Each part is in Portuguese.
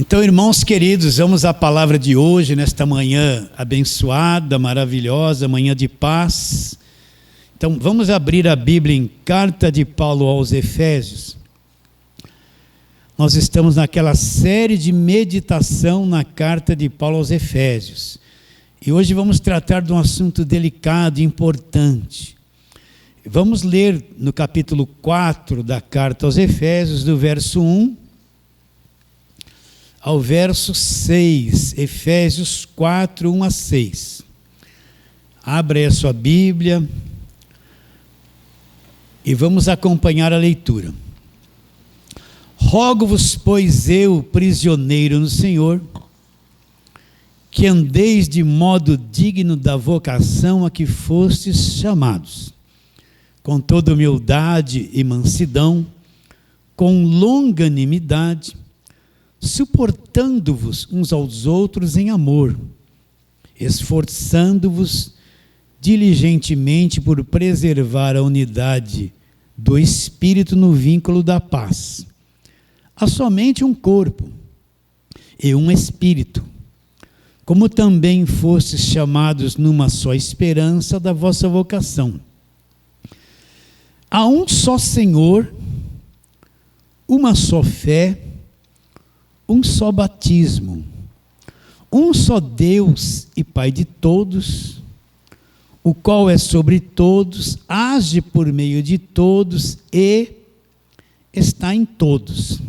Então, irmãos queridos, vamos à palavra de hoje, nesta manhã abençoada, maravilhosa, manhã de paz. Então, vamos abrir a Bíblia em Carta de Paulo aos Efésios. Nós estamos naquela série de meditação na Carta de Paulo aos Efésios. E hoje vamos tratar de um assunto delicado e importante. Vamos ler no capítulo 4 da Carta aos Efésios, do verso 1 ao verso 6, Efésios 4, 1 a 6. Abra aí a sua Bíblia e vamos acompanhar a leitura. Rogo-vos, pois eu, prisioneiro no Senhor, que andeis de modo digno da vocação a que fostes chamados, com toda humildade e mansidão, com longanimidade, suportando-vos uns aos outros em amor, esforçando-vos diligentemente por preservar a unidade do Espírito no vínculo da paz. Há somente um corpo e um Espírito, como também fostes chamados numa só esperança da vossa vocação. Há um só Senhor, uma só fé, um só batismo, um só Deus e Pai de todos, o qual é sobre todos, age por meio de todos e está em todos.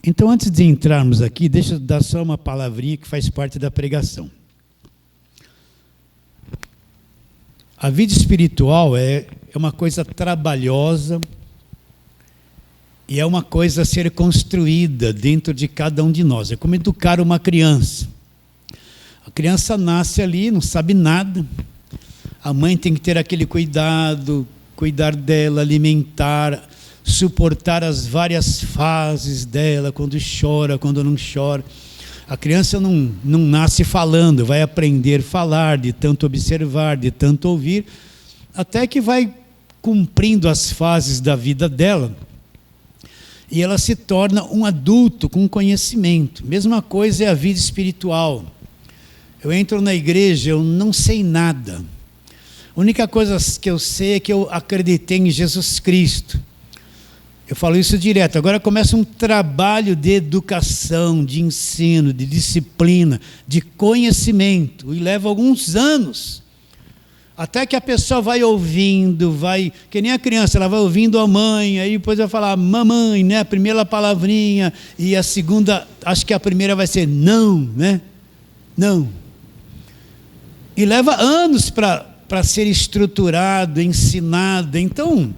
Então, antes de entrarmos aqui, deixa eu dar só uma palavrinha que faz parte da pregação. A vida espiritual é uma coisa trabalhosa e é uma coisa a ser construída dentro de cada um de nós. É como educar uma criança. A criança nasce ali, não sabe nada. A mãe tem que ter aquele cuidado, cuidar dela, alimentar, suportar as várias fases dela, quando chora, quando não chora. A criança não nasce falando, vai aprender a falar, de tanto observar, de tanto ouvir, até que vai cumprindo as fases da vida dela. E ela se torna um adulto com conhecimento. Mesma coisa é a vida espiritual. Eu entro na igreja, eu não sei nada. A única coisa que eu sei é que eu acreditei em Jesus Cristo. Eu falo isso direto. Agora começa um trabalho de educação, de ensino, de disciplina, de conhecimento. E leva alguns anos. Até que a pessoa vai ouvindo, que nem a criança, ela vai ouvindo a mãe, aí depois vai falar mamãe, né? A primeira palavrinha, e a segunda, acho que a primeira vai ser não, né? Não. E leva anos para ser estruturado, ensinado. Então,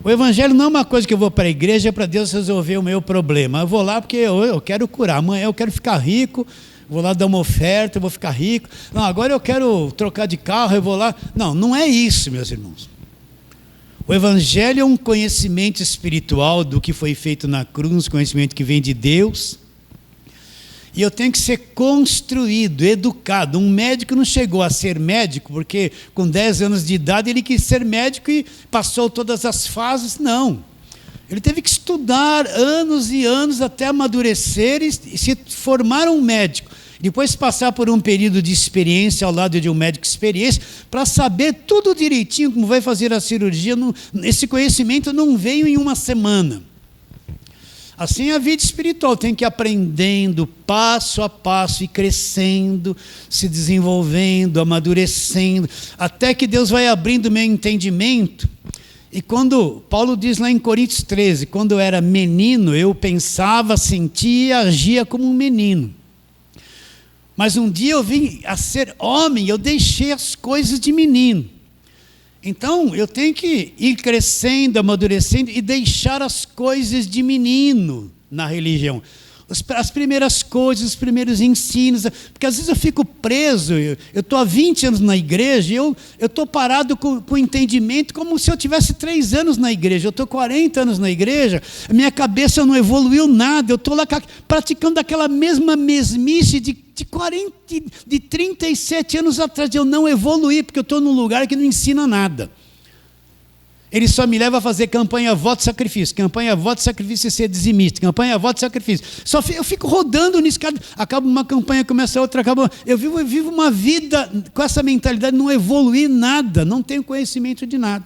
o evangelho não é uma coisa que eu vou para a igreja para Deus resolver o meu problema. Eu vou lá porque eu quero curar, amanhã eu quero ficar rico, vou lá dar uma oferta, eu vou ficar rico. Não, agora eu quero trocar de carro, eu vou lá. Não é isso, meus irmãos. O evangelho é um conhecimento espiritual do que foi feito na cruz, conhecimento que vem de Deus. E eu tenho que ser construído, educado. Um médico não chegou a ser médico, porque com 10 anos de idade ele quis ser médico e passou todas as fases. Não. Ele teve que estudar anos e anos até amadurecer e se formar um médico. Depois passar por um período de experiência ao lado de um médico experiência, para saber tudo direitinho como vai fazer a cirurgia. Esse conhecimento não veio em uma semana. Assim é a vida espiritual, tem que ir aprendendo passo a passo e crescendo, se desenvolvendo, amadurecendo, até que Deus vai abrindo o meu entendimento. E quando Paulo diz lá em Coríntios 13, quando eu era menino, eu pensava, sentia e agia como um menino. Mas um dia eu vim a ser homem, eu deixei as coisas de menino. Então, eu tenho que ir crescendo, amadurecendo e deixar as coisas de menino na religião. As primeiras coisas, os primeiros ensinos, porque às vezes eu fico preso, eu estou há 20 anos na igreja, eu estou parado com entendimento como se eu tivesse 3 anos na igreja, eu estou 40 anos na igreja, a minha cabeça não evoluiu nada, eu estou lá praticando aquela mesma mesmice de 37 anos atrás, eu não evoluí, porque eu estou num lugar que não ensina nada. Ele só me leva a fazer campanha, voto, sacrifício, campanha, voto, sacrifício e ser dizimista, campanha, voto, sacrifício. Eu fico rodando nisso, acaba uma campanha, começa outra, acaba. Eu vivo uma vida com essa mentalidade, não evoluir nada, não tenho conhecimento de nada.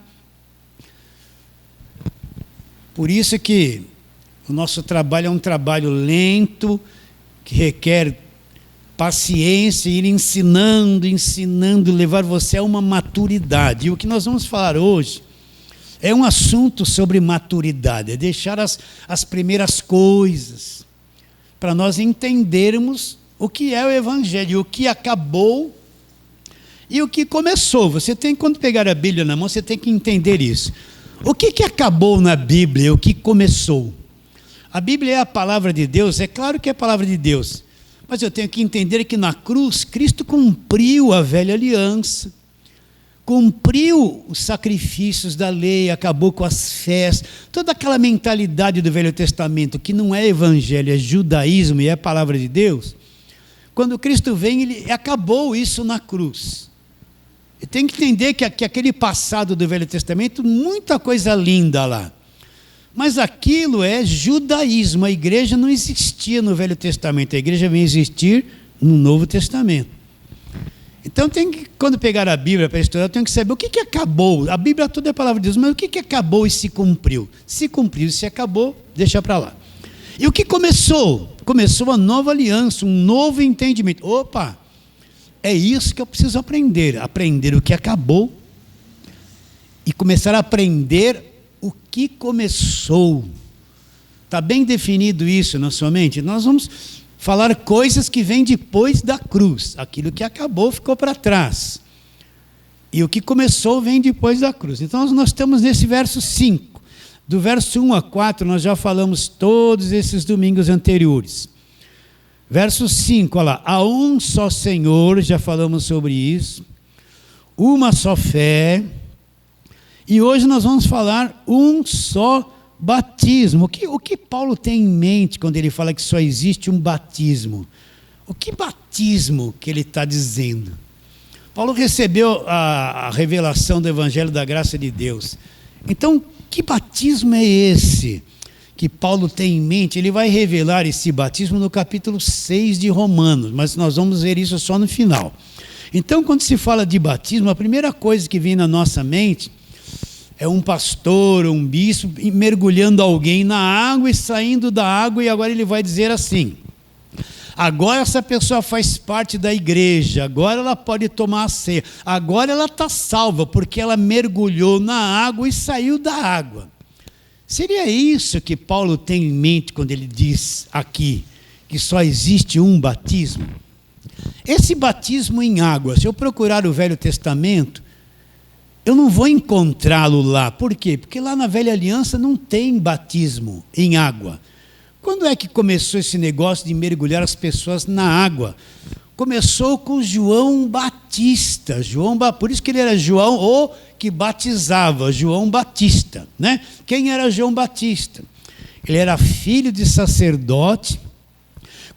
Por isso que o nosso trabalho é um trabalho lento, que requer paciência, ir ensinando, levar você a uma maturidade. E o que nós vamos falar hoje é um assunto sobre maturidade, é deixar as primeiras coisas, para nós entendermos o que é o Evangelho, o que acabou e o que começou. Você tem, quando pegar a Bíblia na mão, você tem que entender isso. O que acabou na Bíblia, o que começou? A Bíblia é a palavra de Deus, é claro que é a palavra de Deus, mas eu tenho que entender que na cruz, Cristo cumpriu a velha aliança, cumpriu os sacrifícios da lei, acabou com as festas, toda aquela mentalidade do Velho Testamento, que não é evangelho, é judaísmo e é palavra de Deus. Quando Cristo vem, ele acabou isso na cruz. E tem que entender que aquele passado do Velho Testamento, muita coisa linda lá. Mas aquilo é judaísmo, a igreja não existia no Velho Testamento, a igreja vem existir no Novo Testamento. Então, quando pegar a Bíblia para estudar, eu tenho que saber o que acabou. A Bíblia toda é a palavra de Deus, mas o que acabou e se cumpriu? Se cumpriu e se acabou, deixa para lá. E o que começou? Começou a nova aliança, um novo entendimento. Opa, é isso que eu preciso aprender o que acabou e começar a aprender o que começou. Está bem definido isso na sua mente? Nós vamos falar coisas que vêm depois da cruz. Aquilo que acabou ficou para trás. E o que começou vem depois da cruz. Então nós estamos nesse verso 5. Do verso 1 a 4 nós já falamos todos esses domingos anteriores. Verso 5, olha lá. Há um só Senhor, já falamos sobre isso. Uma só fé. E hoje nós vamos falar um só batismo. O que Paulo tem em mente quando ele fala que só existe um batismo? O que batismo que ele está dizendo? Paulo recebeu a revelação do Evangelho da Graça de Deus. Então, que batismo é esse que Paulo tem em mente? Ele vai revelar esse batismo no capítulo 6 de Romanos, mas nós vamos ver isso só no final. Então, quando se fala de batismo, a primeira coisa que vem na nossa mente é um pastor, um bispo, mergulhando alguém na água e saindo da água, e agora ele vai dizer assim: agora essa pessoa faz parte da igreja, agora ela pode tomar a ceia, agora ela está salva, porque ela mergulhou na água e saiu da água. Seria isso que Paulo tem em mente quando ele diz aqui que só existe um batismo? Esse batismo em água, se eu procurar o Velho Testamento, eu não vou encontrá-lo lá. Por quê? Porque lá na Velha Aliança não tem batismo em água. Quando é que começou esse negócio de mergulhar as pessoas na água? Começou com João Batista. Por isso que ele era João, o que batizava, João Batista, né? Quem era João Batista? Ele era filho de sacerdote,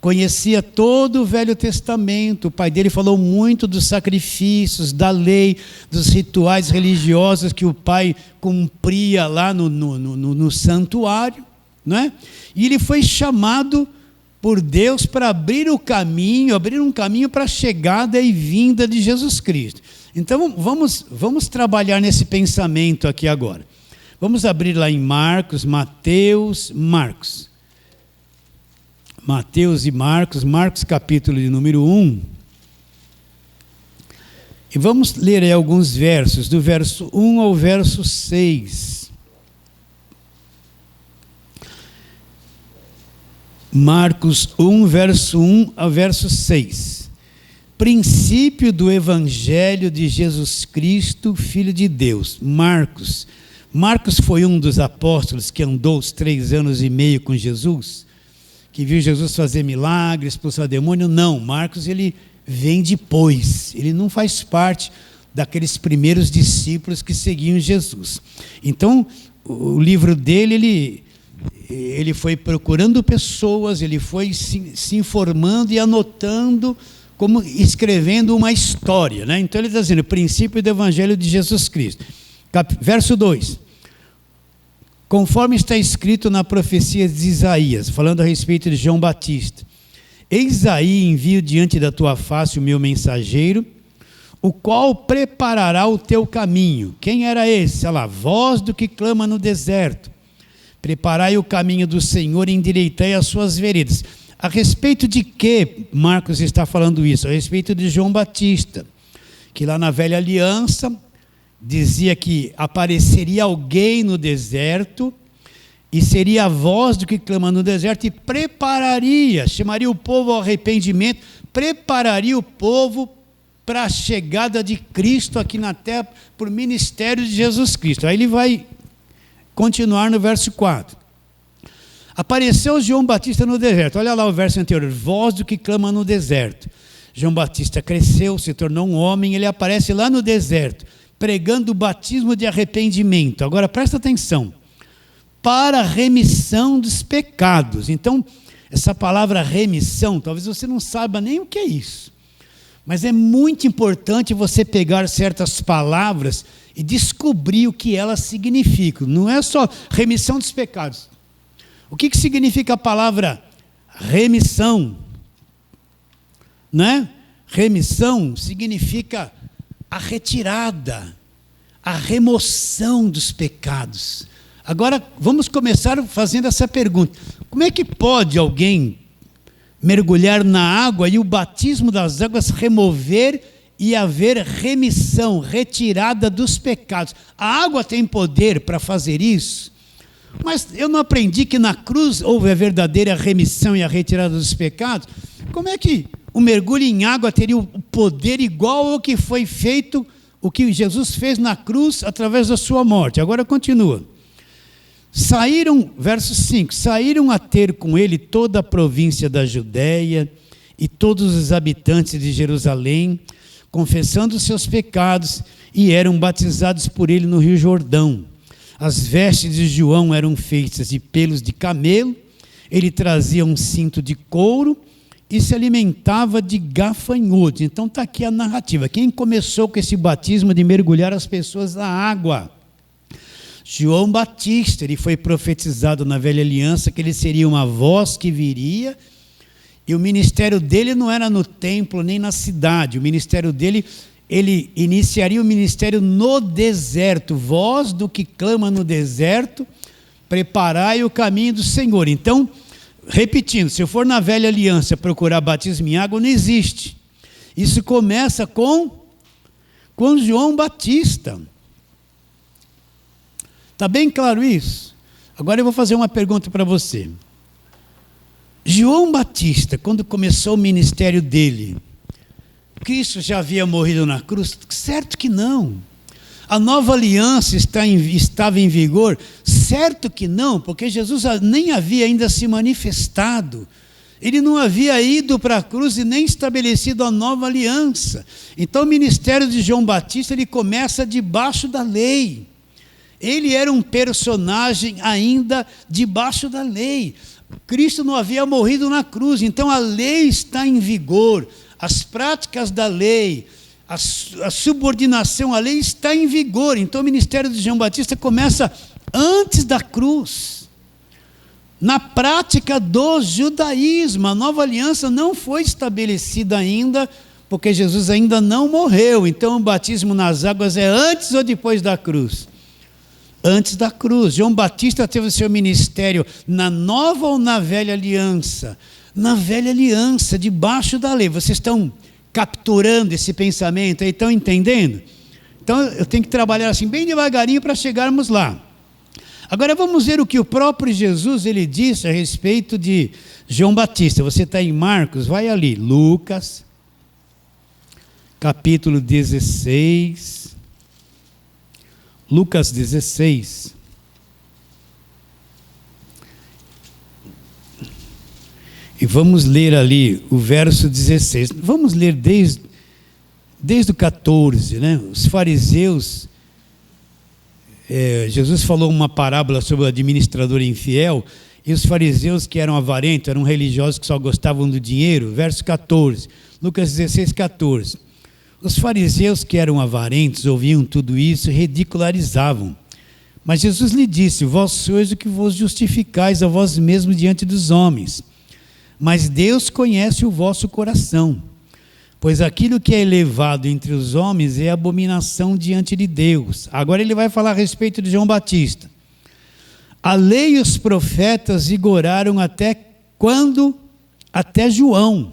conhecia todo o Velho Testamento. O pai dele falou muito dos sacrifícios, da lei, dos rituais religiosos que o pai cumpria lá no santuário, né? E ele foi chamado por Deus para abrir um caminho para a chegada e vinda de Jesus Cristo. Então vamos trabalhar nesse pensamento aqui agora. Vamos abrir lá em Marcos e Marcos capítulo de número 1. E vamos ler aí alguns versos, do verso 1 ao verso 6. Marcos 1, verso 1 ao verso 6. Princípio do Evangelho de Jesus Cristo, Filho de Deus. Marcos foi um dos apóstolos que andou os 3 anos e meio com Jesus, que viu Jesus fazer milagres, expulsar demônio. Não, Marcos ele vem depois, ele não faz parte daqueles primeiros discípulos que seguiam Jesus. Então, o livro dele, ele foi procurando pessoas, ele foi se informando e anotando, como escrevendo uma história, né? Então ele está dizendo, princípio do Evangelho de Jesus Cristo. Verso 2. conforme está escrito na profecia de Isaías, falando a respeito de João Batista. Eis aí envio diante da tua face o meu mensageiro, o qual preparará o teu caminho. Quem era esse? Olha lá, voz do que clama no deserto. Preparai o caminho do Senhor e endireitai as suas veredas. A respeito de que Marcos está falando isso? A respeito de João Batista, que lá na velha aliança dizia que apareceria alguém no deserto e seria a voz do que clama no deserto e prepararia, chamaria o povo ao arrependimento, prepararia o povo para a chegada de Cristo aqui na terra, por ministério de Jesus Cristo. Aí ele vai continuar no verso 4. Apareceu João Batista no deserto. Olha lá o verso anterior. Voz do que clama no deserto. João Batista cresceu, se tornou um homem, ele aparece lá no deserto, pregando o batismo de arrependimento. Agora presta atenção. Para a remissão dos pecados. Então, essa palavra remissão, talvez você não saiba nem o que é isso. Mas é muito importante você pegar certas palavras e descobrir o que elas significam. Não é só remissão dos pecados. O que significa a palavra remissão? Né? Remissão significa a retirada, a remoção dos pecados. Agora, vamos começar fazendo essa pergunta. Como é que pode alguém mergulhar na água e o batismo das águas remover e haver remissão, retirada dos pecados? A água tem poder para fazer isso? Mas eu não aprendi que na cruz houve a verdadeira remissão e a retirada dos pecados? Como é que o mergulho em água teria o poder igual ao que foi feito, o que Jesus fez na cruz através da sua morte? Agora continua. Saíram, verso 5, saíram a ter com ele toda a província da Judéia e todos os habitantes de Jerusalém, confessando os seus pecados, e eram batizados por ele no Rio Jordão. As vestes de João eram feitas de pelos de camelo, ele trazia um cinto de couro e se alimentava de gafanhotos. Então está aqui a narrativa. Quem começou com esse batismo de mergulhar as pessoas na água? João Batista. Ele foi profetizado na velha aliança que ele seria uma voz que viria, e o ministério dele não era no templo nem na cidade. O ministério dele, ele iniciaria o ministério no deserto. Voz do que clama no deserto, preparai o caminho do Senhor. Então, repetindo, se eu for na velha aliança procurar batismo em água, não existe. Isso começa com João Batista. Está bem claro isso? Agora eu vou fazer uma pergunta para você. João Batista, quando começou o ministério dele, Cristo já havia morrido na cruz? Certo que não. A nova aliança estava em vigor? Certo que não, porque Jesus nem havia ainda se manifestado. Ele não havia ido para a cruz e nem estabelecido a nova aliança. Então o ministério de João Batista, ele começa debaixo da lei. Ele era um personagem ainda debaixo da lei. Cristo não havia morrido na cruz, então a lei está em vigor. As práticas da lei, a subordinação à lei está em vigor. Então o ministério de João Batista começa antes da cruz. Na prática do judaísmo, a nova aliança não foi estabelecida ainda, porque Jesus ainda não morreu. Então o batismo nas águas é antes ou depois da cruz? Antes da cruz. João Batista teve o seu ministério na nova ou na velha aliança? Na velha aliança, debaixo da lei. Vocês estão capturando esse pensamento aí? Estão entendendo? Então eu tenho que trabalhar assim bem devagarinho para chegarmos lá. Agora vamos ver o que o próprio Jesus ele disse a respeito de João Batista. Você está em Marcos, vai ali, Lucas, capítulo 16. Lucas 16. E vamos ler ali o verso 16. Vamos ler desde o 14, né? Os fariseus, Jesus falou uma parábola sobre o administrador infiel, e os fariseus que eram avarentos, eram religiosos que só gostavam do dinheiro. Verso 14, Lucas 16, 14. Os fariseus que eram avarentos ouviam tudo isso e ridicularizavam. Mas Jesus lhe disse: vós sois o que vos justificais a vós mesmos diante dos homens. Mas Deus conhece o vosso coração. Pois aquilo que é elevado entre os homens é abominação diante de Deus. Agora ele vai falar a respeito de João Batista. A lei e os profetas vigoraram até quando? Até João.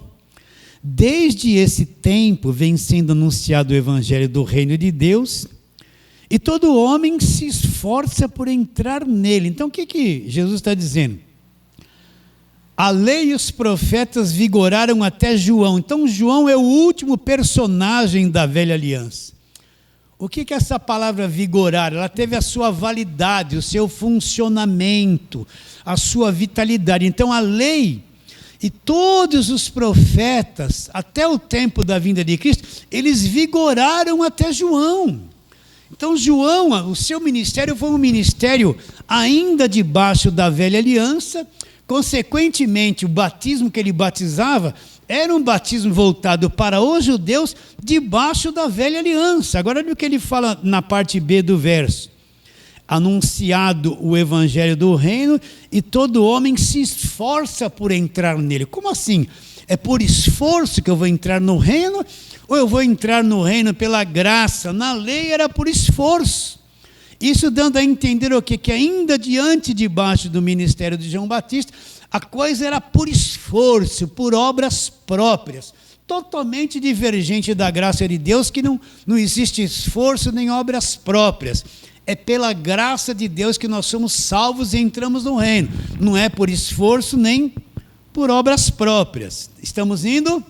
Desde esse tempo vem sendo anunciado o evangelho do reino de Deus, e todo homem se esforça por entrar nele. Então o que Jesus está dizendo? A lei e os profetas vigoraram até João. Então João é o último personagem da velha aliança. O que é essa palavra vigorar? Ela teve a sua validade, o seu funcionamento, a sua vitalidade. Então a lei e todos os profetas, até o tempo da vinda de Cristo, eles vigoraram até João. Então João, o seu ministério foi um ministério ainda debaixo da velha aliança. Consequentemente, o batismo que ele batizava era um batismo voltado para os judeus debaixo da velha aliança. Agora olha o que ele fala na parte B do verso. Anunciado o evangelho do reino e todo homem se esforça por entrar nele. Como assim? É por esforço que eu vou entrar no reino? Ou eu vou entrar no reino pela graça? Na lei era por esforço. Isso dando a entender o quê? Que ainda debaixo do ministério de João Batista, a coisa era por esforço, por obras próprias, totalmente divergente da graça de Deus, que não existe esforço nem obras próprias. É pela graça de Deus que nós somos salvos e entramos no reino. Não é por esforço nem por obras próprias. Estamos indo?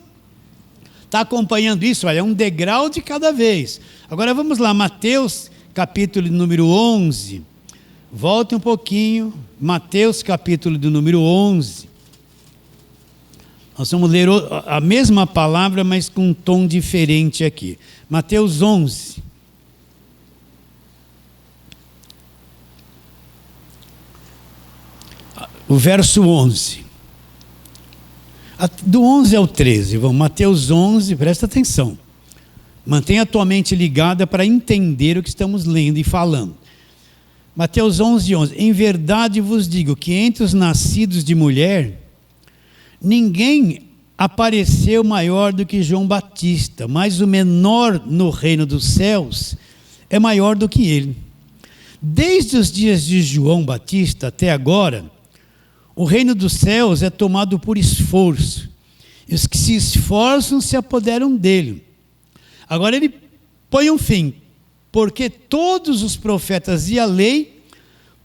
Está acompanhando isso? Olha, é um degrau de cada vez. Agora vamos lá, Mateus capítulo número 11. Volte um pouquinho. Mateus capítulo do número 11. Nós vamos ler a mesma palavra, mas com um tom diferente aqui. Mateus 11. O verso 11. Do 11 ao 13. Vamos, Mateus 11, presta atenção. Mantenha a tua mente ligada para entender o que estamos lendo e falando. Mateus 11, 11. Em verdade vos digo que entre os nascidos de mulher, ninguém apareceu maior do que João Batista, mas o menor no reino dos céus é maior do que ele. Desde os dias de João Batista até agora, o reino dos céus é tomado por esforço, e os que se esforçam se apoderam dele. Agora ele põe um fim, porque todos os profetas e a lei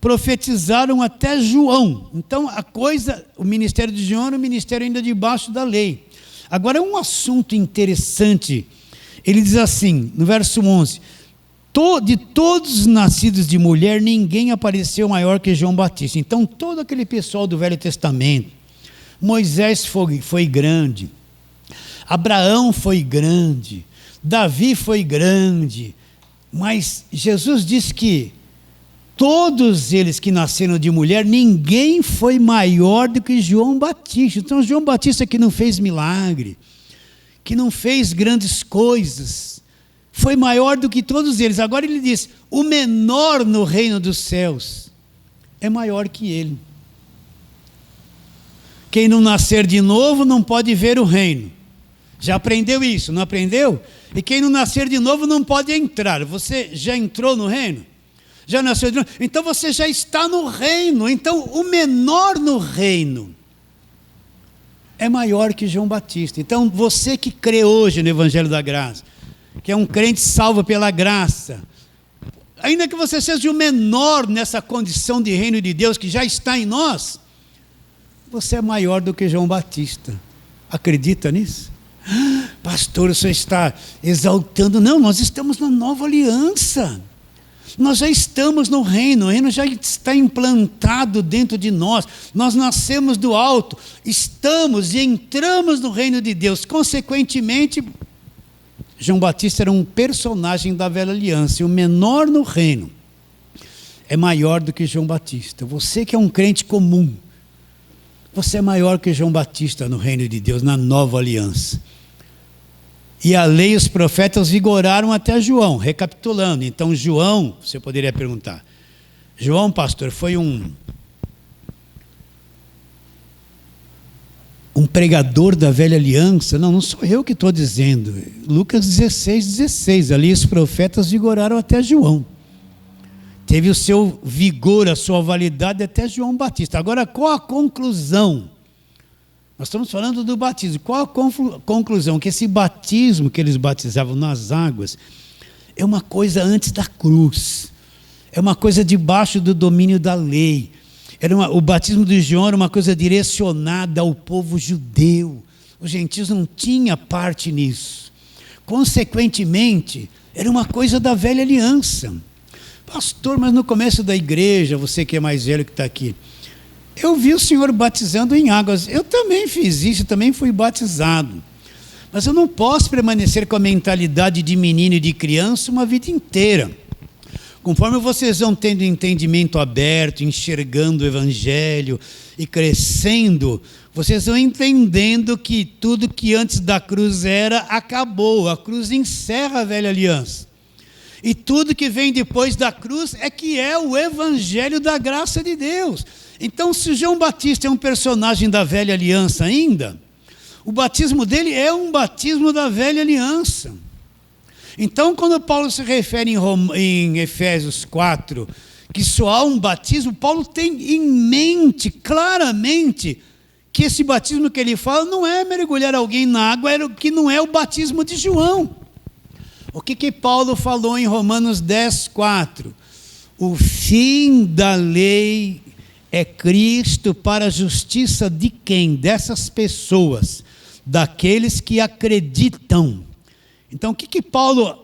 profetizaram até João. Então a coisa, o ministério de João era um ministério ainda debaixo da lei. Agora é um assunto interessante. Ele diz assim, no verso 11, de todos os nascidos de mulher, ninguém apareceu maior que João Batista. Então todo aquele pessoal do Velho Testamento, Moisés foi grande, Abraão foi grande, Davi foi grande, mas Jesus diz que todos eles que nasceram de mulher, ninguém foi maior do que João Batista. Então João Batista que não fez milagre, que não fez grandes coisas, foi maior do que todos eles. Agora ele diz, o menor no reino dos céus é maior que ele. Quem não nascer de novo não pode ver o reino. Já aprendeu isso, não aprendeu? E quem não nascer de novo não pode entrar. Você já entrou no reino? Já nasceu de novo? Então você já está no reino. Então o menor no reino é maior que João Batista. Então você que crê hoje no Evangelho da Graça, que é um crente salvo pela graça, ainda que você seja o menor nessa condição de reino de Deus que já está em nós, você é maior do que João Batista. Acredita nisso? Pastor, o senhor está exaltando. Não, nós estamos na nova aliança. Nós já estamos no reino, o reino já está implantado dentro de nós. Nós nascemos do alto, estamos e entramos no reino de Deus. Consequentemente, João Batista era um personagem da velha aliança, e o menor no reino é maior do que João Batista. Você que é um crente comum, você é maior que João Batista no reino de Deus, na nova aliança. E a lei e os profetas vigoraram até João. Recapitulando, então João, você poderia perguntar, João, pastor, foi um pregador da velha aliança. Não sou eu que estou dizendo. Lucas 16:16. Ali os profetas vigoraram até João. Teve o seu vigor, a sua validade até João Batista. Agora, qual a conclusão? Nós estamos falando do batismo. Qual a conclusão? Que esse batismo que eles batizavam nas águas é uma coisa antes da cruz. É uma coisa debaixo do domínio da lei. O batismo de João era uma coisa direcionada ao povo judeu. Os gentios não tinham parte nisso. Consequentemente, era uma coisa da velha aliança. Pastor, mas no começo da igreja, você que é mais velho que está aqui, eu vi o Senhor batizando em águas. Eu também fiz isso, também fui batizado. Mas eu não posso permanecer com a mentalidade de menino e de criança uma vida inteira. Conforme vocês vão tendo entendimento aberto, enxergando o Evangelho e crescendo, vocês vão entendendo que tudo que antes da cruz era, acabou. A cruz encerra a velha aliança. E tudo que vem depois da cruz é que é o Evangelho da graça de Deus. Então, se João Batista é um personagem da velha aliança ainda, o batismo dele é um batismo da velha aliança. Então, quando Paulo se refere em Efésios 4, que só há um batismo, Paulo tem em mente, claramente, que esse batismo que ele fala não é mergulhar alguém na água, que não é o batismo de João. O que Paulo falou em Romanos 10:4? O fim da lei é Cristo para a justiça de quem? Dessas pessoas, daqueles que acreditam. Então, o que Paulo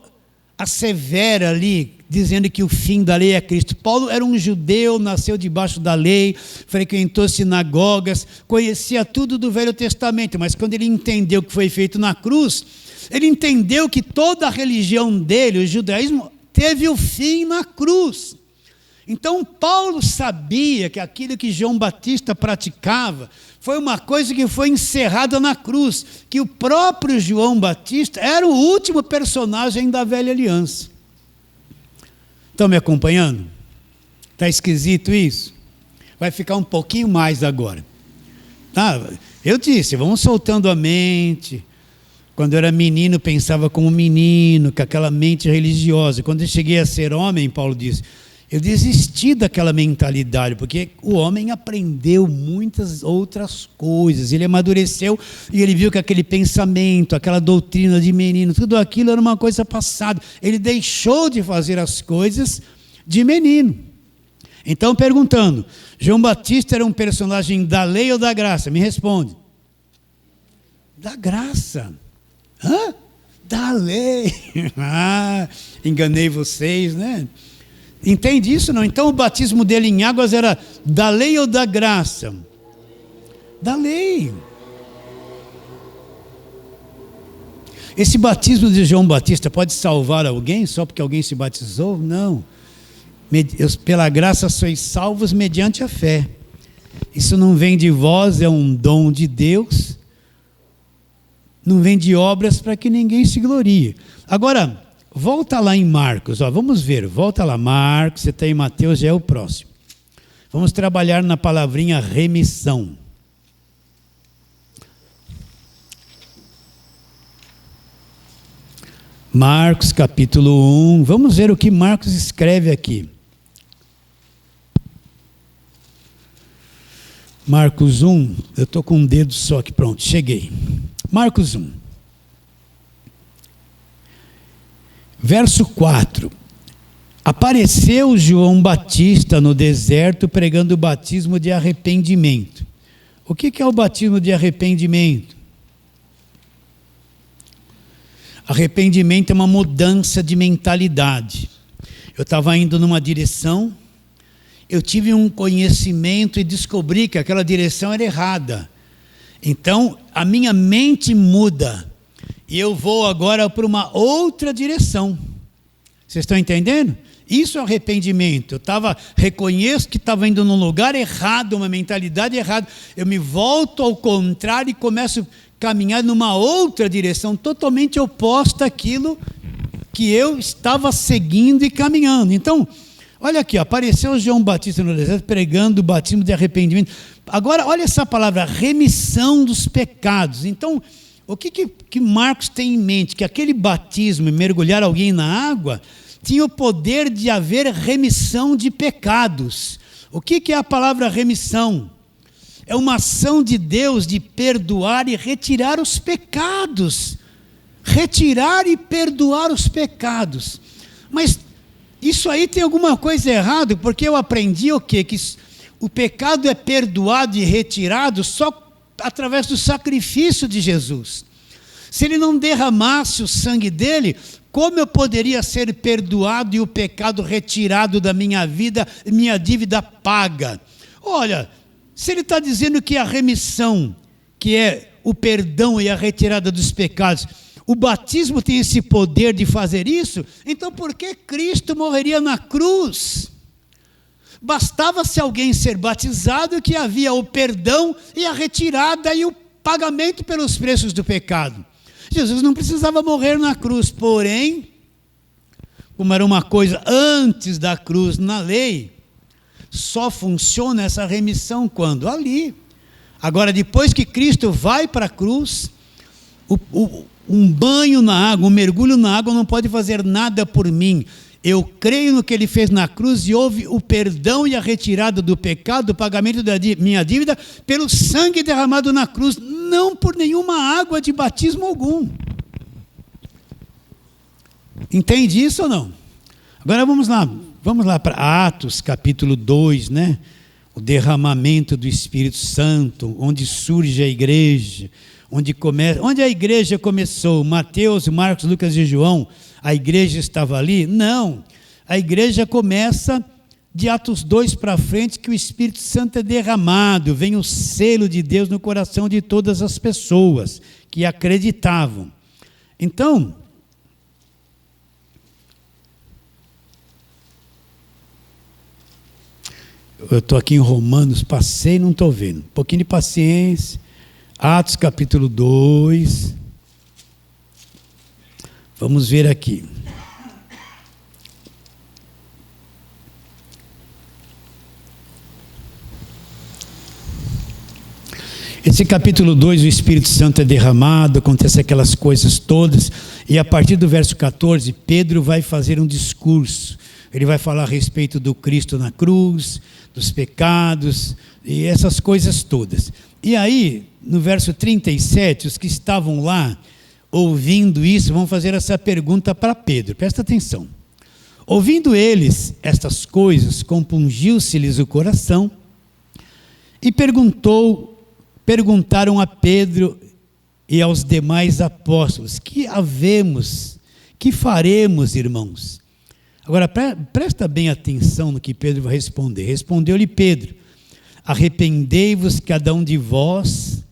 assevera ali, dizendo que o fim da lei é Cristo? Paulo era um judeu, nasceu debaixo da lei, frequentou sinagogas, conhecia tudo do Velho Testamento, mas quando ele entendeu o que foi feito na cruz, ele entendeu que toda a religião dele, o judaísmo, teve o fim na cruz. Então, Paulo sabia que aquilo que João Batista praticava foi uma coisa que foi encerrada na cruz, que o próprio João Batista era o último personagem da velha aliança. Estão me acompanhando? Está esquisito isso? Vai ficar um pouquinho mais agora. Tá? Eu disse, vamos soltando a mente. Quando eu era menino, pensava como menino, com aquela mente religiosa. Quando eu cheguei a ser homem, Paulo disse, eu desisti daquela mentalidade, porque o homem aprendeu muitas outras coisas, ele amadureceu e ele viu que aquele pensamento, aquela doutrina de menino, tudo aquilo era uma coisa passada. Ele deixou de fazer as coisas de menino. Então, perguntando, João Batista era um personagem da lei ou da graça? Me responde. Da graça. Hã? Da lei. Enganei vocês, né? Entende isso, não? Então o batismo dele em águas era da lei ou da graça? Da lei. Esse batismo de João Batista pode salvar alguém só porque alguém se batizou? Não. Pela graça sois salvos mediante a fé. Isso não vem de vós, é um dom de Deus. Não vem de obras para que ninguém se glorie. Agora, volta lá em Marcos, vamos ver, volta lá, Marcos, você está em Mateus, já é o próximo. Vamos trabalhar na palavrinha remissão. Marcos capítulo 1, vamos ver o que Marcos escreve aqui. Marcos 1, eu estou com um dedo só aqui, pronto, cheguei. Marcos 1. Verso 4. Apareceu João Batista no deserto pregando o batismo de arrependimento. O que é o batismo de arrependimento? Arrependimento é uma mudança de mentalidade. Eu estava indo numa direção, eu tive um conhecimento e descobri que aquela direção era errada. Então, a minha mente muda. E eu vou agora para uma outra direção. Vocês estão entendendo? Isso é arrependimento. Eu reconheço que estava indo num lugar errado, uma mentalidade errada. Eu me volto ao contrário e começo a caminhar numa outra direção, totalmente oposta àquilo que eu estava seguindo e caminhando. Então, Olha aqui, apareceu João Batista no deserto pregando o batismo de arrependimento. Agora, olha essa palavra, remissão dos pecados. Então, o que Marcos tem em mente? Que aquele batismo, mergulhar alguém na água, tinha o poder de haver remissão de pecados. O que é a palavra remissão? É uma ação de Deus de perdoar e retirar os pecados. Retirar e perdoar os pecados. Mas isso aí tem alguma coisa errada, porque eu aprendi o quê? Que o pecado é perdoado e retirado só através do sacrifício de Jesus. Se ele não derramasse o sangue dele, como eu poderia ser perdoado e o pecado retirado da minha vida, minha dívida paga? Olha, se ele está dizendo que a remissão, que é o perdão e a retirada dos pecados, o batismo tem esse poder de fazer isso, então por que Cristo morreria na cruz? Bastava se alguém ser batizado que havia o perdão e a retirada e o pagamento pelos preços do pecado. Jesus não precisava morrer na cruz, porém, como era uma coisa antes da cruz na lei, só funciona essa remissão quando? Ali. Agora, depois que Cristo vai para a cruz, um banho na água, um mergulho na água não pode fazer nada por mim. Eu creio no que ele fez na cruz e houve o perdão e a retirada do pecado, o pagamento da minha dívida, pelo sangue derramado na cruz, não por nenhuma água de batismo algum. Entende isso ou não? Agora vamos lá para Atos capítulo 2, né? O derramamento do Espírito Santo, onde surge a igreja, onde a igreja começou. Mateus, Marcos, Lucas e João, a igreja estava ali? Não, a igreja começa de Atos 2 para frente, que o Espírito Santo é derramado, vem o selo de Deus no coração de todas as pessoas que acreditavam. Então, eu estou aqui em Romanos, passei e não estou vendo, um pouquinho de paciência. Atos capítulo 2, vamos ver aqui. Esse capítulo 2, o Espírito Santo é derramado, acontece aquelas coisas todas, e a partir do verso 14, Pedro vai fazer um discurso. Ele vai falar a respeito do Cristo na cruz, dos pecados, e essas coisas todas. E aí, no verso 37, os que estavam lá, ouvindo isso, vão fazer essa pergunta para Pedro. Presta atenção. Ouvindo eles estas coisas, compungiu-se-lhes o coração, e perguntaram a Pedro e aos demais apóstolos: que faremos, irmãos? Agora, presta bem atenção no que Pedro vai responder. Respondeu-lhe Pedro: arrependei-vos cada um de vós,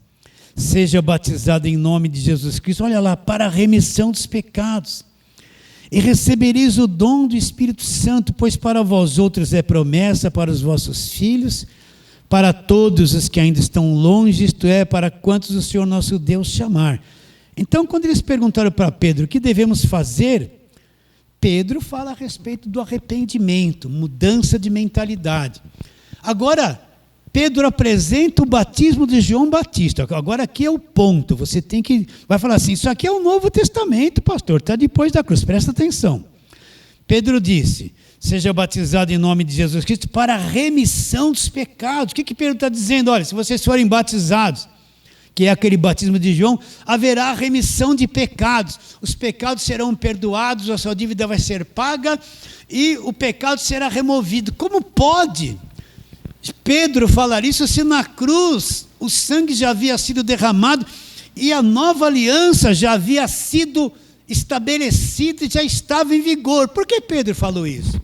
seja batizado em nome de Jesus Cristo, olha lá, para a remissão dos pecados, e recebereis o dom do Espírito Santo, pois para vós outros é promessa, para os vossos filhos, para todos os que ainda estão longe, isto é, para quantos o Senhor nosso Deus chamar. Então, quando eles perguntaram para Pedro o que devemos fazer, Pedro fala a respeito do arrependimento, mudança de mentalidade. Agora, Pedro apresenta o batismo de João Batista. Agora aqui é o ponto, vai falar assim, isso aqui é o Novo Testamento, pastor, está depois da cruz, presta atenção. Pedro disse: seja batizado em nome de Jesus Cristo para a remissão dos pecados. O que Pedro está dizendo? Olha, se vocês forem batizados, que é aquele batismo de João, haverá remissão de pecados. Os pecados serão perdoados, a sua dívida vai ser paga e o pecado será removido. Como pode Pedro falar isso se na cruz o sangue já havia sido derramado e a nova aliança já havia sido estabelecida e já estava em vigor? Por que Pedro falou isso?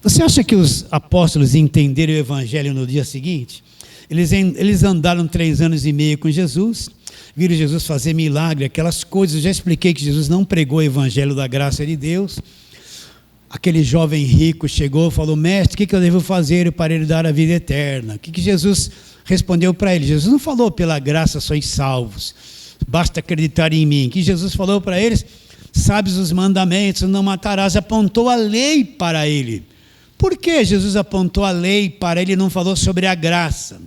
Você acha que os apóstolos entenderam o evangelho no dia seguinte? Eles andaram 3 anos e meio com Jesus, viram Jesus fazer milagre, aquelas coisas. Eu já expliquei que Jesus não pregou o evangelho da graça de Deus. Aquele jovem rico chegou e falou: mestre, o que eu devo fazer para herdar a vida eterna? O que Jesus respondeu para ele? Jesus não falou: pela graça sois salvos, basta acreditar em mim. O que Jesus falou para eles? sabes os mandamentos, não matarás, apontou a lei para ele. Por que Jesus apontou a lei para ele e não falou sobre a graça?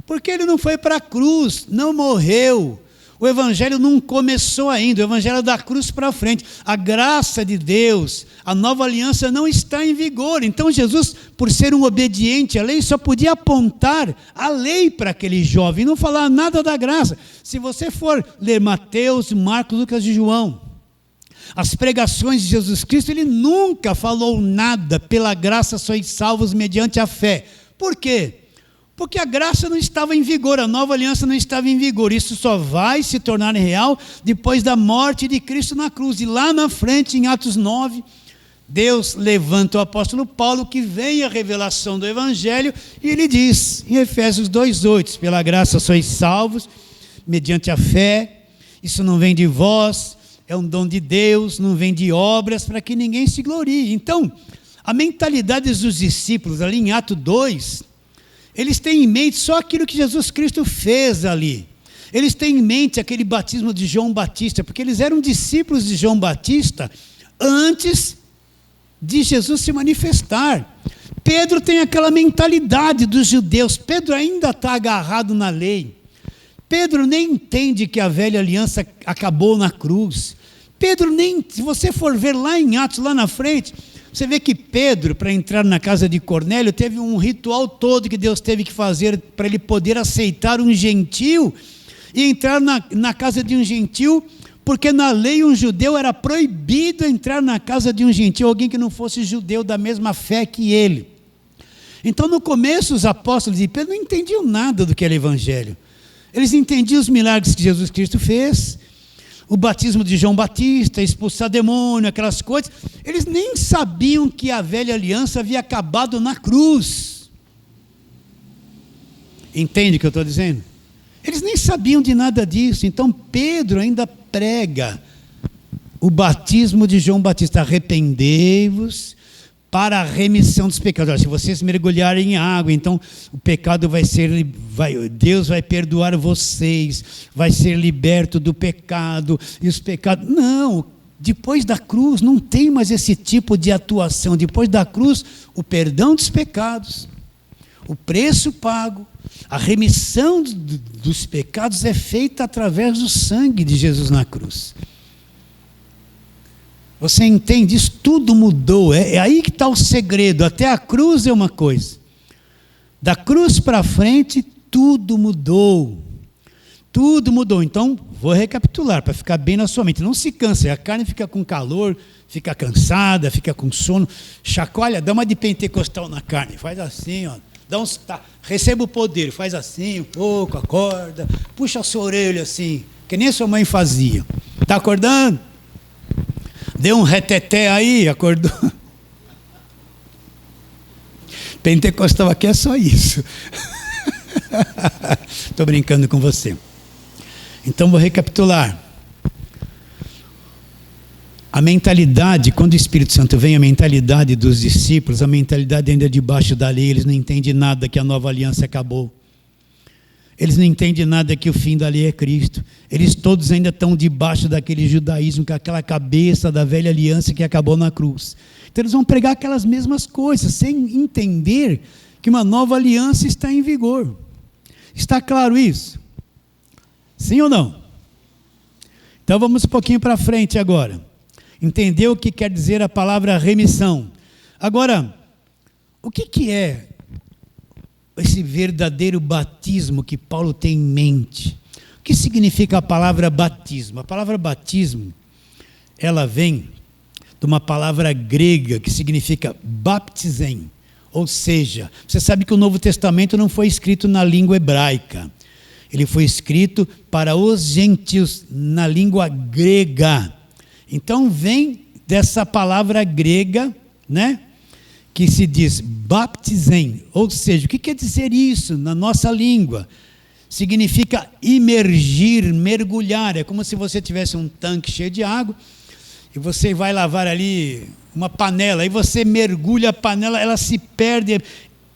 Porque ele não foi para a cruz, não morreu. O evangelho não começou ainda, o evangelho é da cruz para frente. A graça de Deus, a nova aliança não está em vigor. Então Jesus, por ser um obediente à lei, só podia apontar a lei para aquele jovem, não falar nada da graça. Se você for ler Mateus, Marcos, Lucas e João, as pregações de Jesus Cristo, ele nunca falou nada, pela graça sois salvos mediante a fé. Por quê? Porque a graça não estava em vigor, a nova aliança não estava em vigor. Isso só vai se tornar real depois da morte de Cristo na cruz. E lá na frente, em Atos 9, Deus levanta o apóstolo Paulo, que vem a revelação do Evangelho, e ele diz, em Efésios 2:8, pela graça sois salvos, mediante a fé, isso não vem de vós, é um dom de Deus, não vem de obras, para que ninguém se glorie. Então, a mentalidade dos discípulos, ali em Atos 2, eles têm em mente só aquilo que Jesus Cristo fez ali. Eles têm em mente aquele batismo de João Batista, porque eles eram discípulos de João Batista antes de Jesus se manifestar. Pedro tem aquela mentalidade dos judeus. Pedro ainda está agarrado na lei. Pedro nem entende que a velha aliança acabou na cruz. Pedro nem, se você for ver lá em Atos, lá na frente, você vê que Pedro, para entrar na casa de Cornélio, teve um ritual todo que Deus teve que fazer para ele poder aceitar um gentil e entrar na casa de um gentil, porque na lei um judeu era proibido entrar na casa de um gentil, alguém que não fosse judeu da mesma fé que ele. Então no começo os apóstolos de Pedro não entendiam nada do que era evangelho. Eles entendiam os milagres que Jesus Cristo fez, o batismo de João Batista, expulsar demônio, aquelas coisas. Eles nem sabiam que a velha aliança havia acabado na cruz. Entende o que eu estou dizendo? Eles nem sabiam de nada disso. Então Pedro ainda prega o batismo de João Batista: arrependei-vos para a remissão dos pecados. Olha, se vocês mergulharem em água, então o pecado Deus vai perdoar vocês, vai ser liberto do pecado, e os pecados... Não, depois da cruz não tem mais esse tipo de atuação. Depois da cruz, o perdão dos pecados, o preço pago, a remissão dos pecados é feita através do sangue de Jesus na cruz. Você entende? Isso tudo mudou. É aí que está o segredo. Até a cruz é uma coisa. Da cruz para frente, tudo mudou. Tudo mudou. Então, vou recapitular para ficar bem na sua mente. Não se canse. A carne fica com calor, fica cansada, fica com sono. Chacoalha, dá uma de pentecostal na carne. Faz assim, ó. Receba o poder. Faz assim um pouco, acorda. Puxa a sua orelha assim, que nem sua mãe fazia. Está acordando? Deu um reteté aí, acordou. Pentecostal aqui é só isso. Estou brincando com você. Então vou recapitular. A mentalidade, quando o Espírito Santo vem, a mentalidade dos discípulos, a mentalidade ainda debaixo da lei, eles não entendem nada que a nova aliança acabou. Eles não entendem nada que o fim da lei é Cristo. Eles todos ainda estão debaixo daquele judaísmo, com aquela cabeça da velha aliança que acabou na cruz. Então eles vão pregar aquelas mesmas coisas, sem entender que uma nova aliança está em vigor. Está claro isso? Sim ou não? Então vamos um pouquinho para frente agora. Entendeu o que quer dizer a palavra remissão? Agora, o que é esse verdadeiro batismo que Paulo tem em mente? O que significa a palavra batismo? A palavra batismo, ela vem de uma palavra grega que significa baptizen, ou seja, você sabe que o Novo Testamento não foi escrito na língua hebraica, ele foi escrito para os gentios na língua grega. Então vem dessa palavra grega, né? Que se diz baptizen, ou seja, o que quer dizer isso na nossa língua? Significa imergir, mergulhar. É como se você tivesse um tanque cheio de água e você vai lavar ali uma panela, aí você mergulha a panela, ela se perde,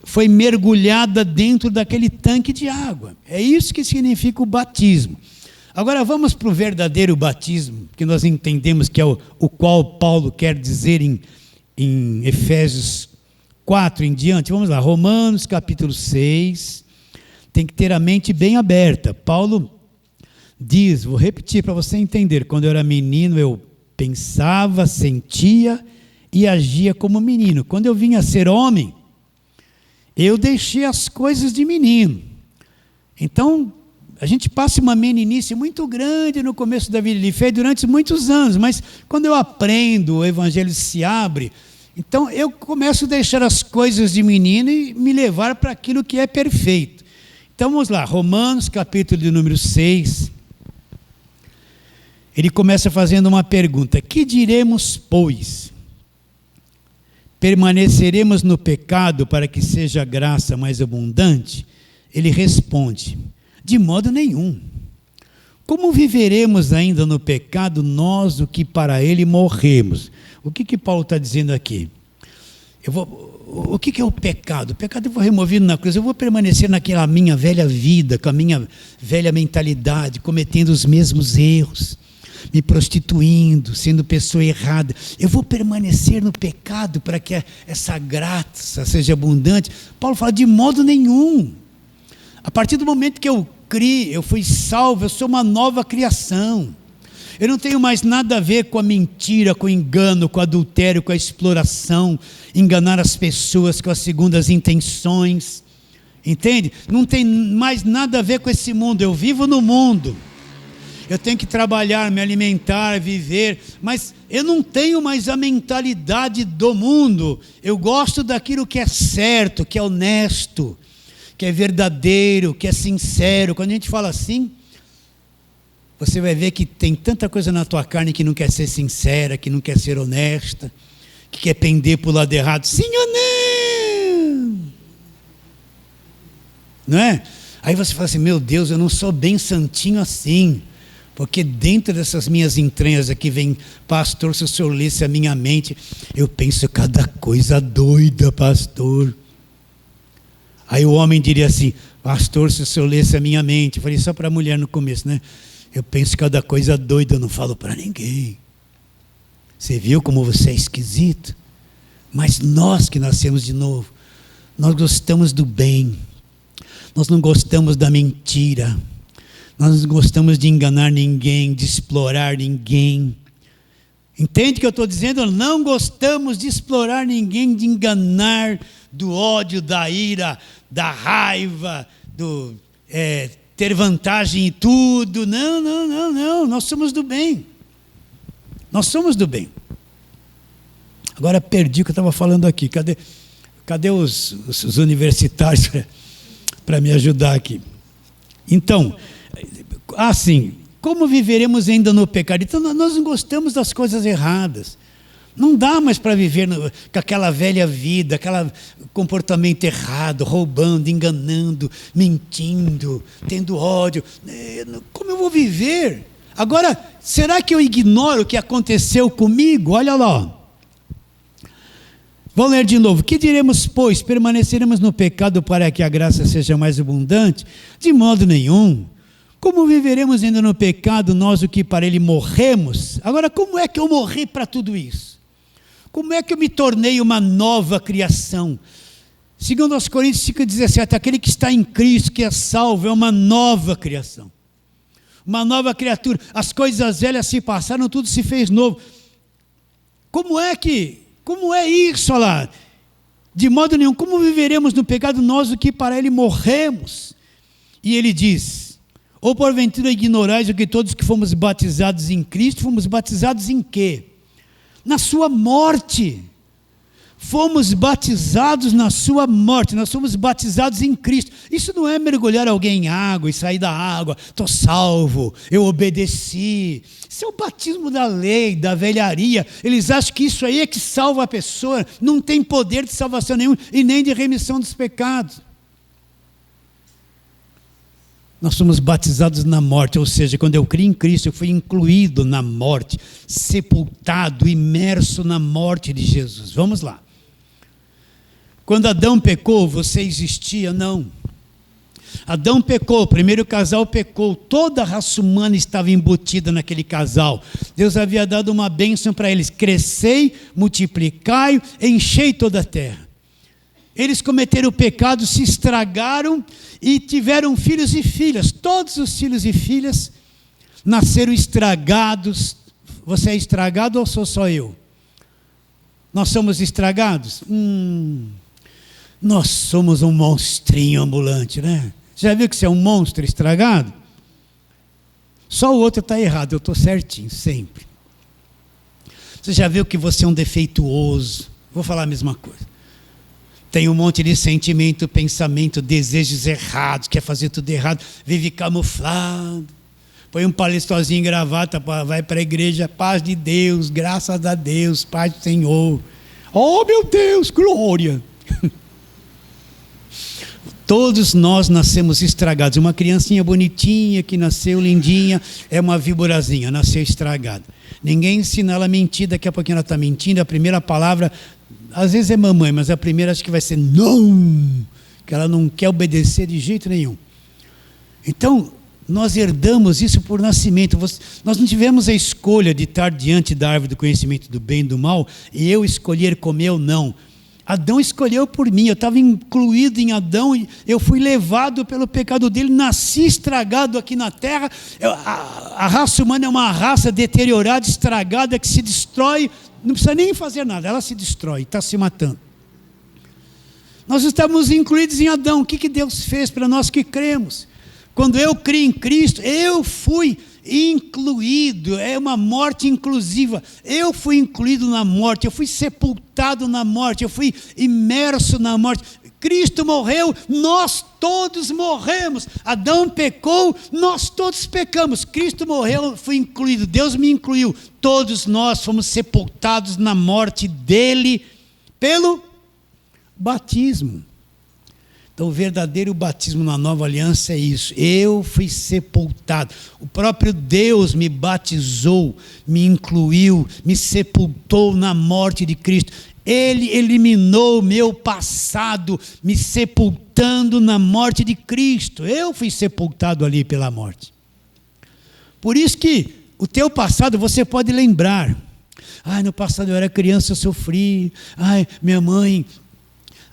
foi mergulhada dentro daquele tanque de água. É isso que significa o batismo. Agora vamos para o verdadeiro batismo, que nós entendemos que é o qual Paulo quer dizer em Efésios 4 em diante. Vamos lá, Romanos capítulo 6, tem que ter a mente bem aberta. Paulo diz, vou repetir para você entender, quando eu era menino eu pensava, sentia e agia como menino. Quando eu vinha a ser homem, eu deixei as coisas de menino. Então, a gente passa uma meninice muito grande no começo da vida de fé durante muitos anos, mas quando eu aprendo, o evangelho se abre, então eu começo a deixar as coisas de menino e me levar para aquilo que é perfeito. Então vamos lá, Romanos capítulo de número 6, ele começa fazendo uma pergunta: que diremos, pois? Permaneceremos no pecado para que seja a graça mais abundante? Ele responde: de modo nenhum. Como viveremos ainda no pecado, nós, o que para ele morremos? O que Paulo está dizendo aqui? O que é o pecado? O pecado eu vou removido na cruz, eu vou permanecer naquela minha velha vida, com a minha velha mentalidade, cometendo os mesmos erros, me prostituindo, sendo pessoa errada. Eu vou permanecer no pecado para que essa graça seja abundante? Paulo fala: de modo nenhum. A partir do momento que eu criei, eu fui salvo, eu sou uma nova criação. Eu não tenho mais nada a ver com a mentira, com o engano, com o adultério, com a exploração, enganar as pessoas com as segundas intenções. Entende? Não tem mais nada a ver com esse mundo. Eu vivo no mundo. Eu tenho que trabalhar, me alimentar, viver, mas eu não tenho mais a mentalidade do mundo. Eu gosto daquilo que é certo, que é honesto, que é verdadeiro, que é sincero. Quando a gente fala assim, você vai ver que tem tanta coisa na tua carne que não quer ser sincera, que não quer ser honesta, que quer pender para o lado errado. Sim ou não? Não é? Aí você fala assim: meu Deus, eu não sou bem santinho assim. Porque dentro dessas minhas entranhas aqui vem: pastor, se o senhor lesse a minha mente, eu penso cada coisa doida, pastor. Aí o homem diria assim: pastor, se o senhor lesse a minha mente. Eu falei só para a mulher no começo, né? Eu penso cada coisa doida, eu não falo para ninguém. Você viu como você é esquisito? Mas nós que nascemos de novo, nós gostamos do bem, nós não gostamos da mentira, nós não gostamos de enganar ninguém, de explorar ninguém. Entende o que eu estou dizendo? Não gostamos de explorar ninguém, de enganar, do ódio, da ira, da raiva, do ter vantagem em tudo. Não, nós somos do bem. Nós somos do bem. Agora perdi o que eu estava falando aqui. Cadê os universitários para me ajudar aqui? Então, assim, como viveremos ainda no pecado? Então nós não gostamos das coisas erradas. Não dá mais para viver com aquela velha vida, aquele comportamento errado, roubando, enganando, mentindo, tendo ódio. Como eu vou viver? Agora, será que eu ignoro o que aconteceu comigo? Olha lá. Vamos ler de novo. Que diremos, pois? Permaneceremos no pecado para que a graça seja mais abundante? De modo nenhum. Como viveremos ainda no pecado, nós o que para ele morremos? Agora, como é que eu morri para tudo isso? Como é que eu me tornei uma nova criação? Segundo aos Coríntios 5,17, aquele que está em Cristo, que é salvo, é uma nova criação. Uma nova criatura. As coisas velhas se passaram, tudo se fez novo. Como é isso, olha lá? De modo nenhum. Como viveremos no pecado, nós o que para ele morremos? E ele diz: ou porventura ignorais o que todos que fomos batizados em Cristo, fomos batizados em quê? Na sua morte. Fomos batizados na sua morte, nós somos batizados em Cristo. Isso não é mergulhar alguém em água e sair da água: estou salvo, eu obedeci. Isso é o batismo da lei, da velharia. Eles acham que isso aí é que salva a pessoa. Não tem poder de salvação nenhum e nem de remissão dos pecados. Nós somos batizados na morte, ou seja, quando eu criei em Cristo, eu fui incluído na morte, sepultado, imerso na morte de Jesus. Vamos lá. Quando Adão pecou, você existia? Não. Adão pecou, o primeiro casal pecou, toda a raça humana estava embutida naquele casal. Deus havia dado uma bênção para eles: crescei, multiplicai, enchei toda a terra. Eles cometeram o pecado, se estragaram e tiveram filhos e filhas. Todos os filhos e filhas nasceram estragados. Você é estragado ou sou só eu? Nós somos estragados? Nós somos um monstrinho ambulante, né? Já viu que você é um monstro estragado? Só o outro está errado, eu estou certinho, sempre. Você já viu que você é um defeituoso? Vou falar a mesma coisa. Tem um monte de sentimento, pensamento, desejos errados, quer fazer tudo errado, vive camuflado. Põe um palestozinho em gravata, vai para a igreja, paz de Deus, graças a Deus, paz do Senhor. Oh meu Deus, glória! Todos nós nascemos estragados. Uma criancinha bonitinha que nasceu lindinha, é uma víborazinha, nasceu estragada. Ninguém ensina ela a mentir, daqui a pouquinho ela está mentindo, a primeira palavra, às vezes é mamãe, mas a primeira acho que vai ser não, que ela não quer obedecer de jeito nenhum. Então, nós herdamos isso por nascimento. Nós não tivemos a escolha de estar diante da árvore do conhecimento do bem e do mal, e eu escolher comer ou não. Adão escolheu por mim, eu estava incluído em Adão, e eu fui levado pelo pecado dele, nasci estragado aqui na terra. A raça humana é uma raça deteriorada, estragada, que se destrói, não precisa nem fazer nada, ela se destrói, está se matando. Nós estamos incluídos em Adão. O que Deus fez para nós que cremos? Quando eu criei em Cristo, eu fui incluído, é uma morte inclusiva. Eu fui incluído na morte, eu fui sepultado na morte, eu fui imerso na morte. Cristo morreu, nós todos morremos. Adão pecou, nós todos pecamos. Cristo morreu, fui incluído, Deus me incluiu. Todos nós fomos sepultados na morte dele pelo batismo. Então, o verdadeiro batismo na nova aliança é isso. Eu fui sepultado. O próprio Deus me batizou, me incluiu, me sepultou na morte de Cristo. Ele eliminou o meu passado, me sepultando na morte de Cristo. Eu fui sepultado ali pela morte. Por isso que o teu passado você pode lembrar. Ai, no passado eu era criança, eu sofri. Ai, minha mãe...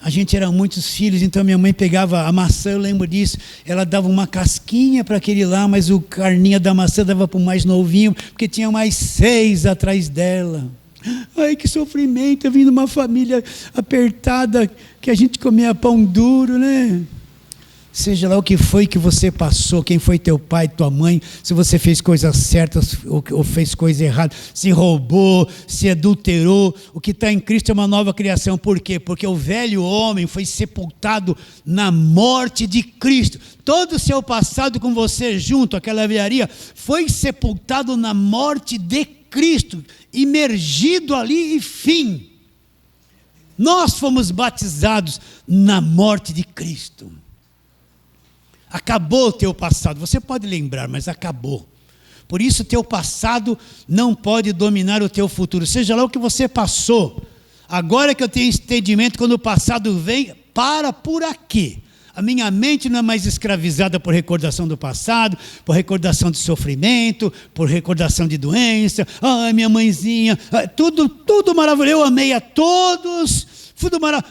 A gente era muitos filhos, então minha mãe pegava a maçã, eu lembro disso, ela dava uma casquinha para aquele lá, mas o carninha da maçã dava para o mais novinho, porque tinha mais 6 atrás dela. Ai, que sofrimento, eu vim de uma família apertada, que a gente comia pão duro, né? Seja lá o que foi que você passou, quem foi teu pai, tua mãe, se você fez coisas certas ou fez coisa errada, se roubou, se adulterou, o que está em Cristo é uma nova criação. Por quê? Porque o velho homem foi sepultado na morte de Cristo. Todo o seu passado com você junto, aquela velharia, foi sepultado na morte de Cristo, imergido ali e fim. Nós fomos batizados na morte de Cristo. Acabou o teu passado, você pode lembrar, mas acabou. Por isso o teu passado não pode dominar o teu futuro, seja lá o que você passou. Agora que eu tenho entendimento, quando o passado vem, para por aqui. A minha mente não é mais escravizada por recordação do passado, por recordação de sofrimento, por recordação de doença. Ai, minha mãezinha, tudo maravilhoso, eu amei a todos,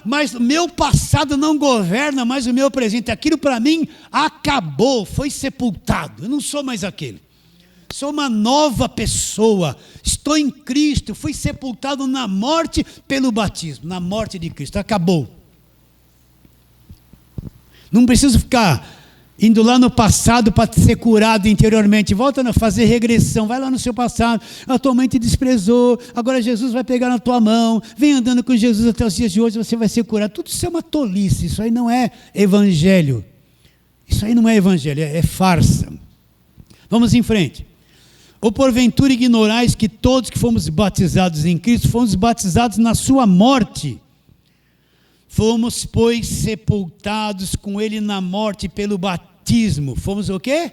mas o meu passado não governa mais o meu presente. Aquilo para mim acabou, foi sepultado. Eu não sou mais aquele. Sou uma nova pessoa. Estou em Cristo. Fui sepultado na morte pelo batismo, na morte de Cristo. Acabou. Não preciso ficar indo lá no passado para ser curado interiormente. Volta a fazer regressão, vai lá no seu passado. A tua mãe te desprezou, agora Jesus vai pegar na tua mão. Vem andando com Jesus até os dias de hoje, você vai ser curado. Tudo isso é uma tolice, isso aí não é evangelho. Isso aí não é evangelho, é farsa. Vamos em frente. Ou porventura ignorais que todos que fomos batizados em Cristo, fomos batizados na sua morte. Fomos, pois, sepultados com ele na morte pelo batismo. Fomos o quê?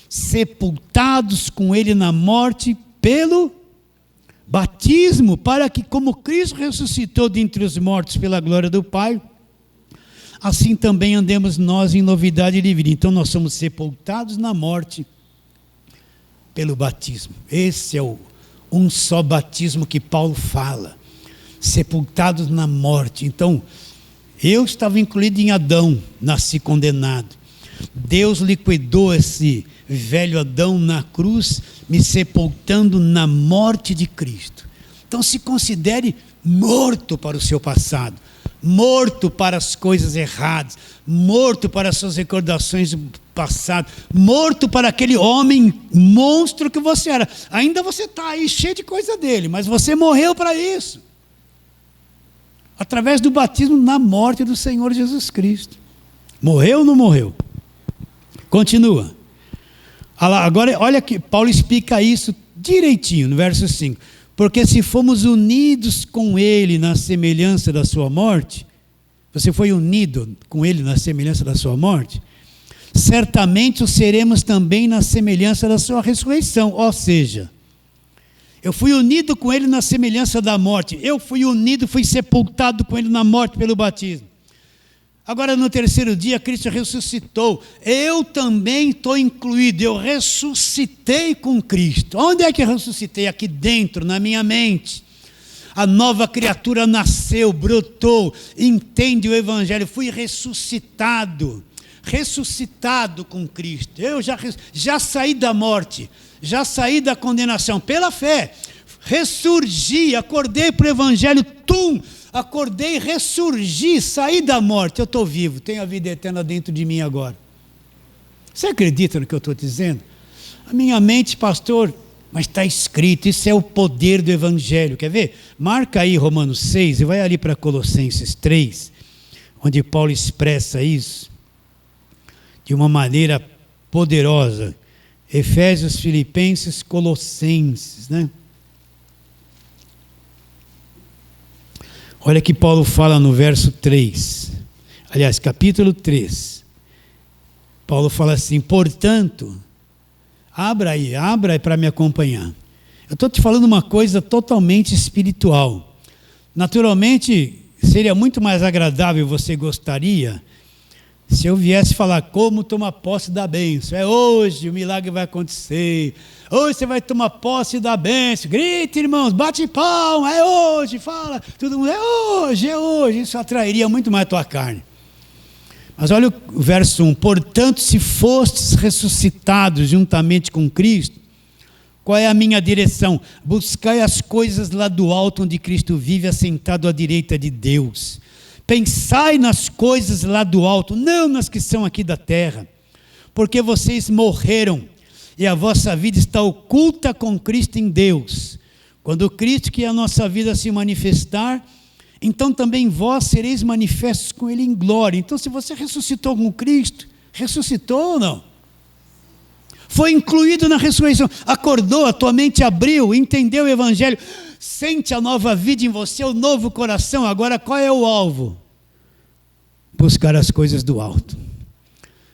Sepultados com ele na morte pelo batismo, para que, como Cristo ressuscitou dentre os mortos pela glória do Pai, assim também andemos nós em novidade de vida. Então nós somos sepultados na morte pelo batismo. Esse é um só batismo que Paulo fala. Sepultados na morte. Então, eu estava incluído em Adão, nasci condenado. Deus liquidou esse velho Adão na cruz, me sepultando na morte de Cristo. Então se considere morto para o seu passado, morto para as coisas erradas, morto para as suas recordações do passado, morto para aquele homem monstro que você era. Ainda você está aí cheio de coisa dele, mas você morreu para isso. Através do batismo na morte do Senhor Jesus Cristo. Morreu ou não morreu? Continua. Agora, olha que Paulo explica isso direitinho no verso 5. Porque se fomos unidos com ele na semelhança da sua morte, você foi unido com ele na semelhança da sua morte, certamente o seremos também na semelhança da sua ressurreição. Ou seja, eu fui unido com ele na semelhança da morte. Eu fui unido, fui sepultado com ele na morte pelo batismo. Agora no terceiro dia Cristo ressuscitou. Eu também estou incluído. Eu ressuscitei com Cristo. Onde é que eu ressuscitei? Aqui dentro, na minha mente. A nova criatura nasceu, brotou, entende o Evangelho. Fui ressuscitado. Ressuscitado com Cristo. Eu já saí da morte. Já saí da condenação. Pela fé. Ressurgi, acordei para o Evangelho. Acordei, ressurgi, saí da morte. Eu estou vivo, tenho a vida eterna dentro de mim agora. Você acredita no que eu estou dizendo? A minha mente, pastor, mas está escrito, isso é o poder do Evangelho. Quer ver? Marca aí Romanos 6 e vai ali para Colossenses 3, onde Paulo expressa isso de uma maneira poderosa. Efésios, Filipenses, Colossenses, né? Olha que Paulo fala no verso 3, aliás, capítulo 3. Paulo fala assim, portanto, abra aí para me acompanhar. Eu estou te falando uma coisa totalmente espiritual. Naturalmente, seria muito mais agradável, você gostaria, se eu viesse falar como tomar posse da bênção. É hoje, o milagre vai acontecer. Hoje você vai tomar posse da bênção. Grita, irmãos, bate palma. É hoje, fala. Todo mundo, é hoje, é hoje. Isso atrairia muito mais a tua carne. Mas olha o verso 1. Portanto, se fostes ressuscitados juntamente com Cristo, qual é a minha direção? Buscai as coisas lá do alto, onde Cristo vive, assentado à direita de Deus. Pensai nas coisas lá do alto, não nas que são aqui da terra, porque vocês morreram e a vossa vida está oculta com Cristo em Deus. Quando Cristo, que é a nossa vida, se manifestar, então também vós sereis manifestos com Ele em glória. Então, se você ressuscitou com Cristo, ressuscitou ou não? Foi incluído na ressurreição, acordou, a tua mente abriu, entendeu o Evangelho, sente a nova vida em você, o novo coração. Agora qual é o alvo? Buscar as coisas do alto.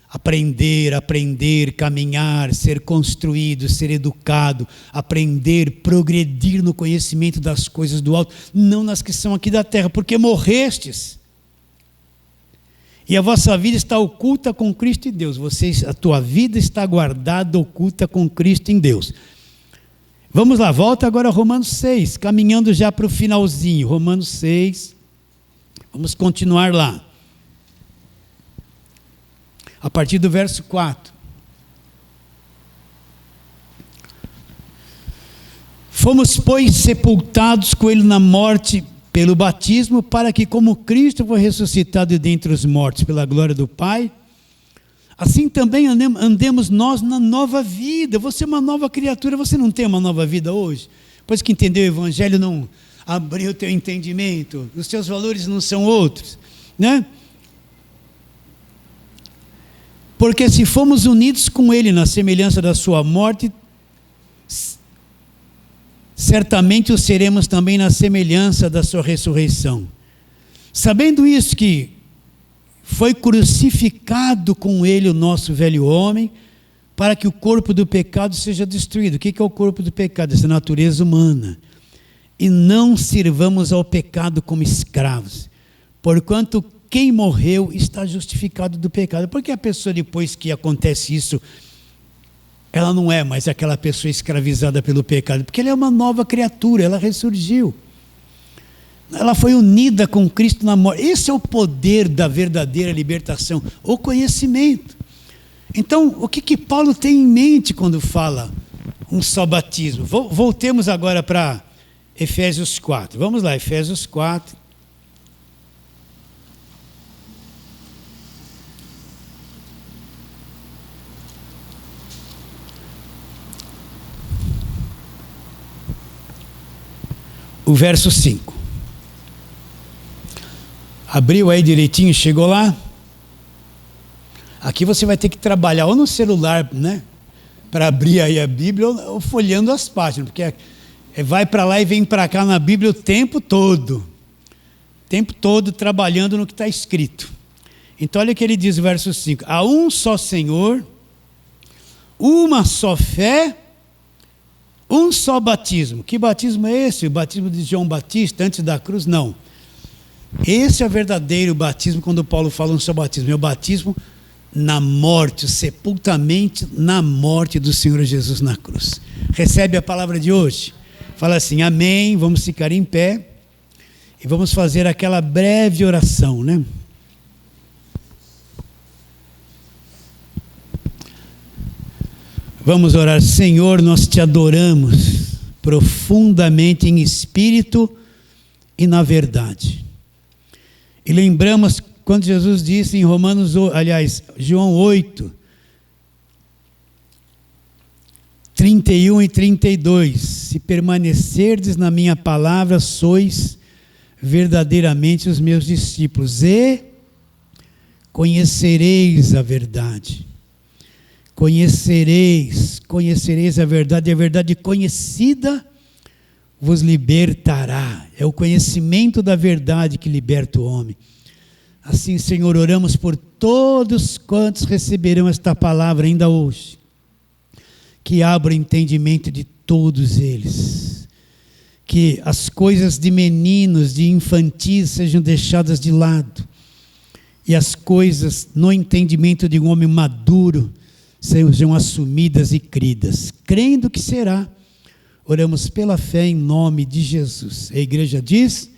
Aprender, caminhar, ser construído, ser educado, aprender, progredir no conhecimento das coisas do alto, não nas que são aqui da terra, porque morrestes. E a vossa vida está oculta com Cristo em Deus. A tua vida está guardada, oculta com Cristo em Deus. Vamos lá, volta agora a Romanos 6, caminhando já para o finalzinho. Romanos 6, vamos continuar lá. A partir do verso 4. Fomos, pois, sepultados com Ele na morte pelo batismo, para que, como Cristo foi ressuscitado dentre os mortos pela glória do Pai, assim também andemos nós na nova vida. Você é uma nova criatura, você não tem uma nova vida hoje? Depois que entendeu o Evangelho, não abriu o teu entendimento, os teus valores não são outros, né? Porque se fomos unidos com Ele na semelhança da sua morte, certamente o seremos também na semelhança da sua ressurreição. Sabendo isso, que foi crucificado com Ele o nosso velho homem, para que o corpo do pecado seja destruído. O que é o corpo do pecado? Essa natureza humana. E não sirvamos ao pecado como escravos. Porquanto quem morreu está justificado do pecado. Porque a pessoa, depois que acontece isso, ela não é mais aquela pessoa escravizada pelo pecado, porque ela é uma nova criatura, ela ressurgiu. Ela foi unida com Cristo na morte. Esse é o poder da verdadeira libertação, o conhecimento. Então, o que Paulo tem em mente quando fala um só batismo? Voltemos agora para Efésios 4. Vamos lá, Efésios 4. O verso 5. Abriu aí direitinho, chegou lá? Aqui você vai ter que trabalhar ou no celular, né? Para abrir aí a Bíblia, ou folheando as páginas, porque vai para lá e vem para cá na Bíblia o tempo todo. O tempo todo trabalhando no que está escrito. Então olha o que ele diz no verso 5. Há um só Senhor, uma só fé, um só batismo. Que batismo é esse? O batismo de João Batista antes da cruz? Não. Esse é o verdadeiro batismo quando Paulo fala um só batismo. É o batismo na morte, o sepultamento na morte do Senhor Jesus na cruz. Recebe a palavra de hoje? Fala assim, amém, vamos ficar em pé e vamos fazer aquela breve oração, né? Vamos orar. Senhor, nós te adoramos profundamente em espírito e na verdade. E lembramos quando Jesus disse em João 8, 31 e 32, se permanecerdes na minha palavra, sois verdadeiramente os meus discípulos e conhecereis a verdade. Conhecereis a verdade, e a verdade conhecida vos libertará. É o conhecimento da verdade que liberta o homem. Assim, Senhor, oramos por todos quantos receberão esta palavra ainda hoje. Que abra o entendimento de todos eles. Que as coisas de meninos, de infantis sejam deixadas de lado. E as coisas no entendimento de um homem maduro sejam assumidas e cridas. Crendo que será. Oramos pela fé em nome de Jesus. A igreja diz,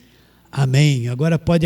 amém. Agora pode